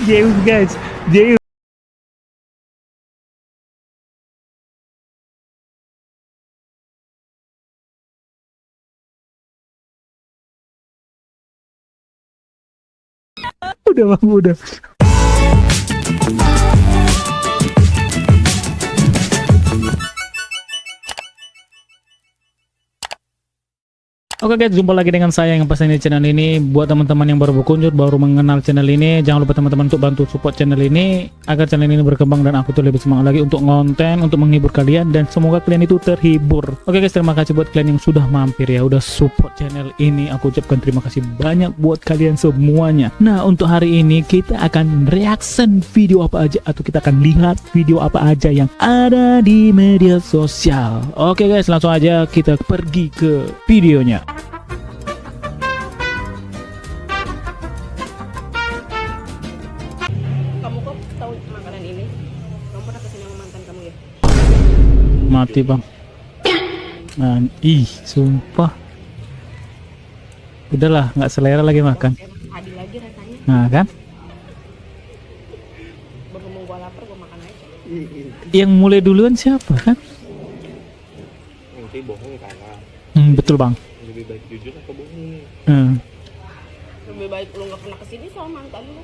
Zeus guys, Zeus. Udah bang, udah. Oke guys, jumpa lagi dengan saya yang pastinya di channel ini. Buat teman-teman yang baru berkunjung, baru mengenal channel ini, jangan lupa teman-teman untuk bantu support channel ini agar channel ini berkembang dan aku tuh lebih semangat lagi untuk ngonten, untuk menghibur kalian, dan semoga kalian itu terhibur. Oke guys, terima kasih buat kalian yang sudah mampir ya, udah support channel ini. Aku ucapkan terima kasih banyak buat kalian semuanya. Nah, untuk hari ini kita akan reaction video apa aja, atau kita akan lihat video apa aja yang ada di media sosial. Oke guys, langsung aja kita pergi ke videonya. Kamu kok tahu makanan ini? Kamu pernah kesini sama mantan kamu ya? Mati bang. Nah, sumpah. Udahlah, nggak selera lagi makan. Emang adil lagi rasanya. Nah kan, Berhubung gua lapar, gua makan aja. yang mulai duluan siapa kan? Nanti bohong karena Betul bang. lebih baik jujur atau bohong. Lebih baik lu nggak pernah kesini sama mantan lu.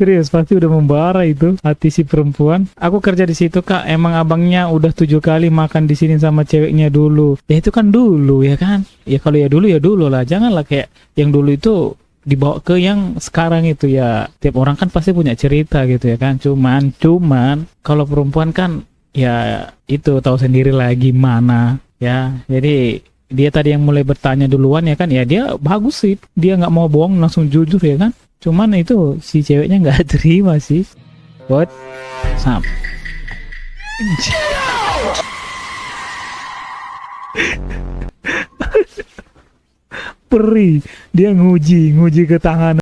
Serius, pasti udah membara itu hati si perempuan. Aku kerja di situ kak, emang abangnya udah 7 kali makan di sini sama ceweknya dulu. Ya itu kan dulu ya kan. Ya kalau ya dulu lah, janganlah kayak yang dulu itu dibawa ke yang sekarang itu ya. Tiap orang kan pasti punya cerita gitu ya kan. Cuman kalau perempuan kan ya itu tahu sendiri lah gimana ya. Jadi dia tadi yang mulai bertanya duluan ya kan. Ya dia bagus sih, dia nggak mau bohong, langsung jujur ya kan. Cuman itu si ceweknya nggak terima sih. What? Sam. Perih. Dia nguji ketahanan.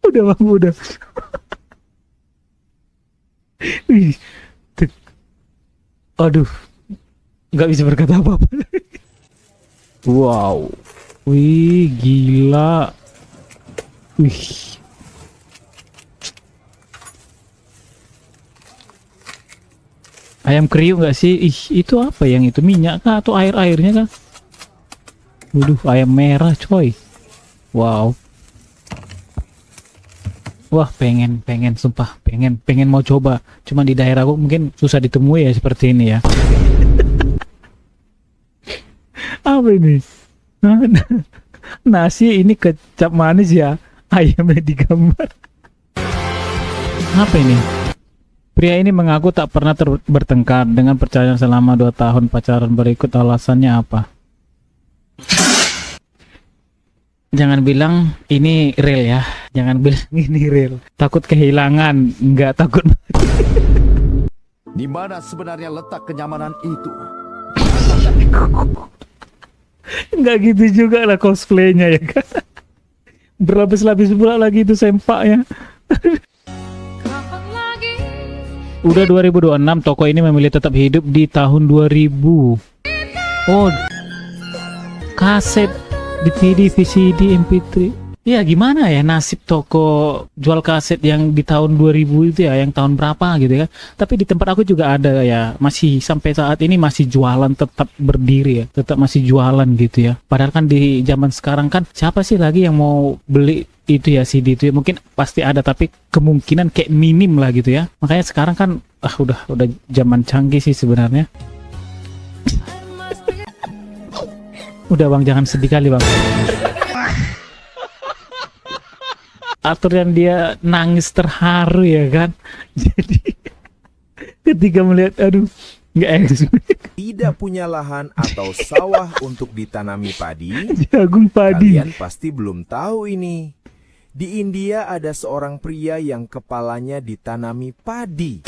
Udah bang, udah. Wih, aduh, nggak bisa berkata apa-apa. Wow, wih gila, wih. Ayam kriuk nggak sih? Ih, itu apa yang itu, minyak kah atau airnya kah? Waduh, ayam merah coy. Wow. Wah, pengen sumpah, pengen mau coba. Cuman di daerahku mungkin susah ditemui ya seperti ini ya. Apa ini? Nasi ini kecap manis ya. Ayamnya digambar. Apa ini? Pria ini mengaku tak pernah bertengkar dengan perceraian selama 2 tahun pacaran. Berikut alasannya apa? Jangan bilang ini real ya. Jangan bilang ini real. Takut kehilangan, nggak takut mati. Di mana sebenarnya letak kenyamanan itu? Nggak gitu juga lah cosplaynya ya kan. Berlapis-lapis pula lagi itu sempaknya. Udah 2026, toko ini memilih tetap hidup di tahun 2000. Oh, kaset, DVD, VCD, MP3. Ya gimana ya nasib toko jual kaset yang di tahun 2000 itu ya, yang tahun berapa gitu kan. Tapi di tempat aku juga ada ya, masih sampai saat ini masih jualan, tetap berdiri ya, tetap masih jualan gitu ya. Padahal kan di zaman sekarang kan siapa sih lagi yang mau beli itu ya, CD itu ya. Mungkin pasti ada, tapi kemungkinan kayak minim lah gitu ya. Makanya sekarang kan udah zaman canggih sih sebenarnya. Udah bang, jangan sedih kali bang. Atur yang dia nangis terharu ya kan. Jadi ketika melihat nggak expect. Tidak punya lahan atau sawah untuk ditanami padi, Jagung padi. kalian pasti belum tahu ini. Di India ada seorang pria yang kepalanya ditanami padi.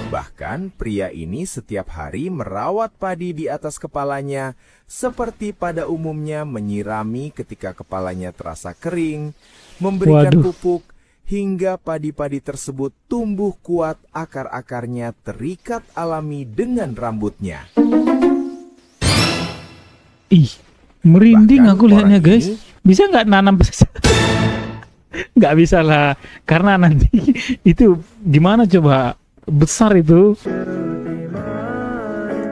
Bahkan pria ini setiap hari merawat padi di atas kepalanya, seperti pada umumnya menyirami ketika kepalanya terasa kering, memberikan Waduh. pupuk, hingga padi-padi tersebut tumbuh kuat, akar-akarnya terikat alami dengan rambutnya. Ih, merinding Bahkan aku lihatnya orang guys. ini- Bisa nggak nanam? Nggak bisa lah, karena nanti itu gimana coba, besar itu.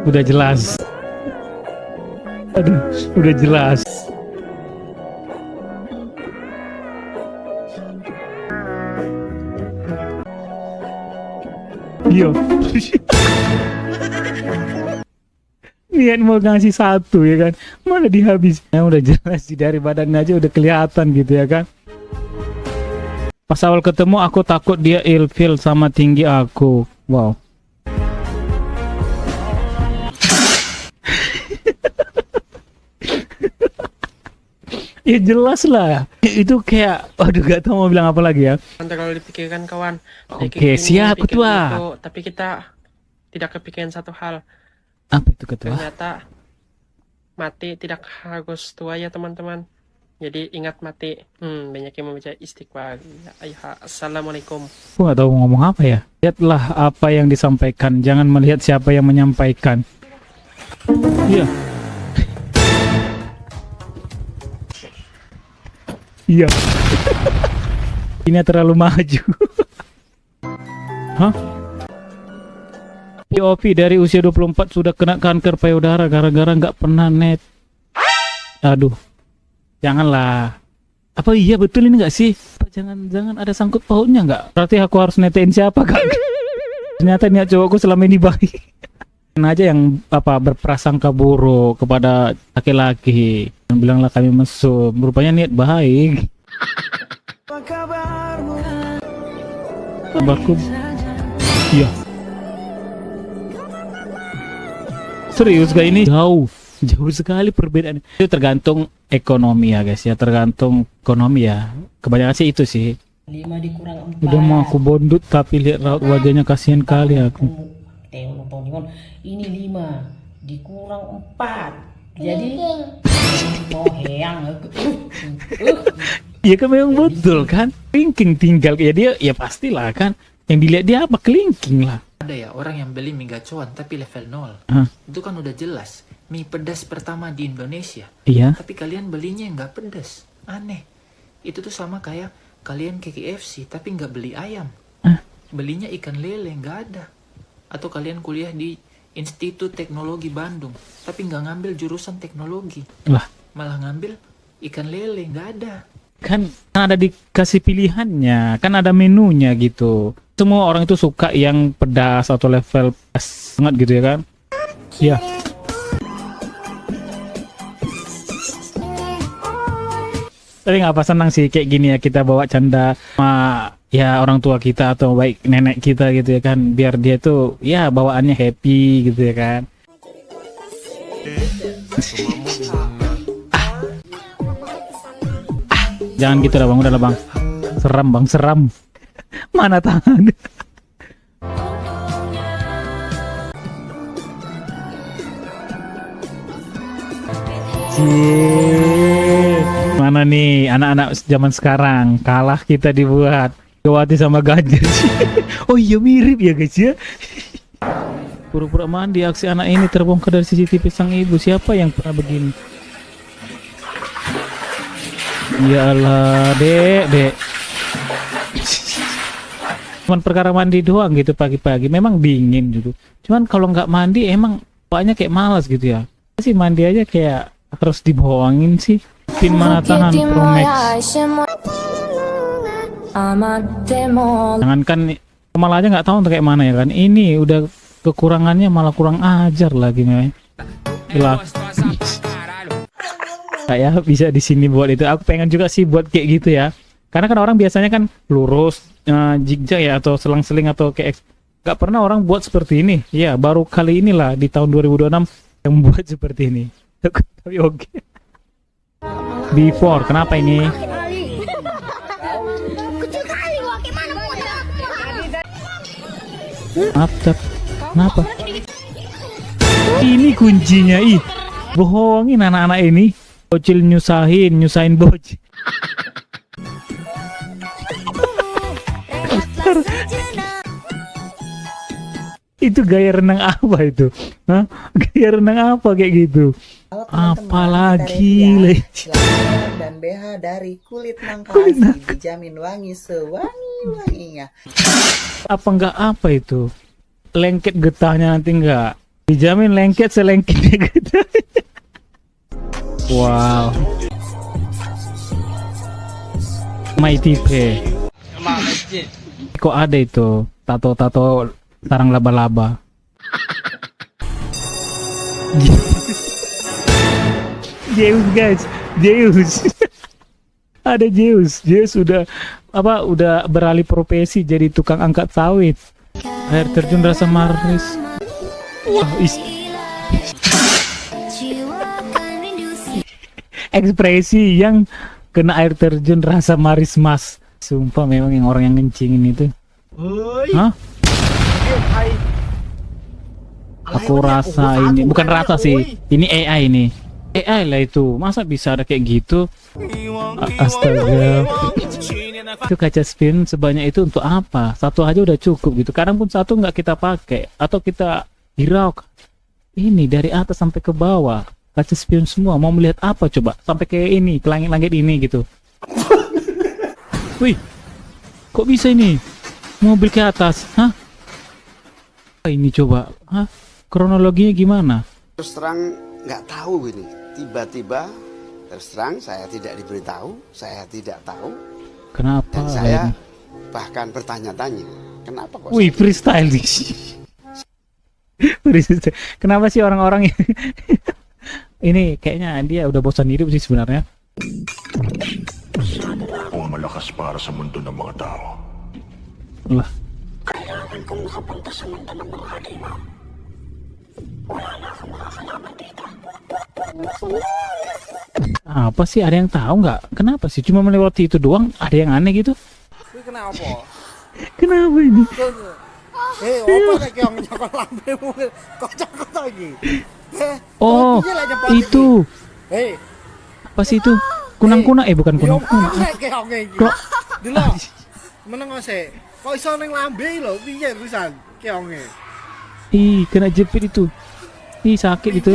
Udah jelas. Aduh, udah jelas. Iya. Niat mau ngasih satu ya kan, mana dihabis. Ya udah jelas sih, dari badannya aja udah kelihatan gitu ya kan. Pas awal ketemu aku takut dia ilfil sama tinggi aku. Wow. Ya jelas lah. Itu kayak, aduh gak tau mau bilang apa lagi ya. Nanti kalau dipikirkan kawan. Oke, siap pikir ketua. itu, tapi kita tidak kepikiran satu hal. Apa itu ketua? Ternyata mati tidak harus tua ya teman-teman. Jadi ingat mati. Banyak yang membaca istighfar. Ya, assalamualaikum. Aku gak tahu mau ngomong apa ya. Lihatlah apa yang disampaikan, jangan melihat siapa yang menyampaikan. Iya. Iya. Ini terlalu maju. Hah? POV dari usia 24 sudah kena kanker payudara gara-gara nggak pernah net. Aduh. Janganlah. Apa iya betul ini nggak sih? Jangan ada sangkut pautnya nggak? Berarti aku harus netain siapa kak? Ternyata niat cowokku selama ini baik. Aja yang berprasangka buruk kepada laki-laki. Bilanglah kami mesum. Rupanya niat baik. Kabarku. Iya. Serius gak ini? Jauh sekali perbedaan. Itu tergantung ekonomi ya guys ya, tergantung ekonomi ya. Kebanyakan sih itu sih. 5 dikurang 4. Udah mau aku bondut tapi lihat raut wajahnya, kasihan kali aku. Ini 5 dikurang 4. Jadi yang Iya kan memang betul kan. Kelingking tinggal ya dia, ya pastilah kan. Yang dilihat dia apa, kelingking lah. Ada ya orang yang beli mie gacoan tapi level 0. Hah? Itu kan udah jelas mie pedas pertama di Indonesia. Iya. Tapi kalian belinya nggak pedas. Aneh. Itu tuh sama kayak kalian ke KFC tapi nggak beli ayam. Belinya ikan lele, nggak ada. Atau kalian kuliah di Institut Teknologi Bandung tapi nggak ngambil jurusan teknologi. Lah, Malah ngambil ikan lele, nggak ada. kan ada dikasih pilihannya, kan ada menunya gitu. Semua orang itu suka yang pedas atau level pedas banget gitu ya kan. Iya. Tapi nggak apa, senang sih kayak gini ya, kita bawa canda sama ya orang tua kita atau baik nenek kita gitu ya kan, biar dia tuh ya bawaannya happy gitu ya kan. Jangan gitu lah bang, udah lah bang. Seram bang, seram. Mana tahan. Cie. Mana nih anak-anak zaman sekarang, kalah kita dibuat Gawati sama Ganjar. Oh iya mirip ya guys ya. Pura-pura mandi, aksi anak ini terbongkar dari CCTV sang ibu. Siapa yang pernah begini? Ya Allah, dek. Cuman perkara mandi doang gitu pagi-pagi. Memang dingin gitu. Cuman kalau nggak mandi emang banyak kayak malas gitu ya. Sih mandi aja kayak harus dibohongin sih. Pin mana tahan Pro Max. Jangankan malah aja nggak tahu untuk kayak mana ya kan. Ini udah kekurangannya malah kurang ajar lagi nih. Gila. Kayak bisa di sini buat itu. Aku pengen juga sih buat kayak gitu ya. Karena kan orang biasanya kan lurus, zigzag ya atau selang-seling atau kayak nggak pernah orang buat seperti ini. Ya, baru kali inilah di tahun 2026 yang membuat seperti ini. Tapi oke. Before, kenapa ini? Apa? Kenapa? Ini kuncinya ih. Bohongin anak-anak ini. Bocil nyusahin bocil. Itu gaya renang apa itu? Hah? Gaya renang apa kayak gitu? Halo teman-teman, Apalagi, kita Le. review ya, celana dan BH dari kulit nangka asli, dijamin wangi sewangi-wanginya. Apa enggak apa itu? Lengket getahnya nanti enggak? Dijamin lengket selengketnya getah. Wow. My tipe. Kok ada itu tato-tato sarang laba-laba? Zeus guys, Zeus. Ada Zeus. Zeus udah beralih profesi jadi tukang angkat sawit. Air terjun rasa maris. Wah, ekspresi yang kena air terjun rasa maris mas. Sumpah memang yang orang yang ngencingin itu. Hah? Aku rasa ini bukan rasa sih. Ini AI ini. AI lah itu. Masa bisa ada kayak gitu? Astaga. Itu kaca spion sebanyak itu untuk apa? Satu aja udah cukup gitu. Kadang pun satu nggak kita pakai atau kita hirau. Ini dari atas sampai ke bawah. Kaca spion semua. Mau melihat apa coba? Sampai ke ini, ke langit-langit ini gitu. Wih, kok bisa ini? Mobil ke atas, hah? Apa ini coba? Hah? Kronologinya gimana? Terus terang nggak tahu ini. Tiba-tiba terus terang saya tidak diberitahu, saya tidak tahu. Kenapa? Dan saya ini? bahkan bertanya-tanya, kenapa kok? Wih, freestyle nih. Freestyle. Kenapa sih orang-orang ini kayaknya dia udah bosan hidup sih sebenarnya. Ang malakas para sa mundo ng mga tao. Lah. Kailangan kong makapunta sa mundo ng mga halimaw. Wala na akong makakalaman dito. Apa sih? Ada yang tahu nggak? Kenapa sih? Cuma melewati itu doang? Ada yang aneh gitu? Kenapa? Kenapa ini? Apa nek yang nyokot lambemu kocok-kocok lagi? Oh, itu. Apa sih itu? Kunang-kunang? Bukan kunang-kunang. Kok? Delok. Meneng sik. Kok iso ning lambe lho? Piye pisan keonge? Ih, kena jepit itu. Ih, sakit itu.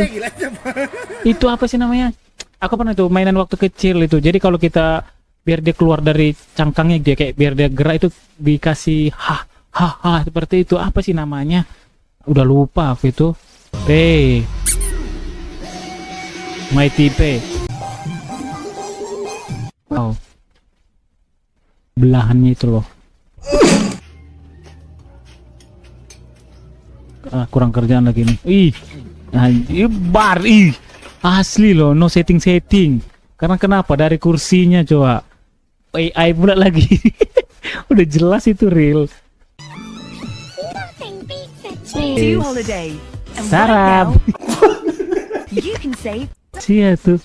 Itu apa sih namanya? Aku pernah itu mainan waktu kecil itu. Jadi kalau kita biar dia keluar dari cangkangnya dia kayak biar dia gerak itu dikasih ha seperti itu. Apa sih namanya? Udah lupa aku itu. My tipe. Wow. Belahannya itu loh. Kurang kerjaan lagi nih. Ih, asli loh, no setting. Karena kenapa? Dari kursinya coba. AI pula lagi. Udah jelas itu real. Sarap. Sia tuh.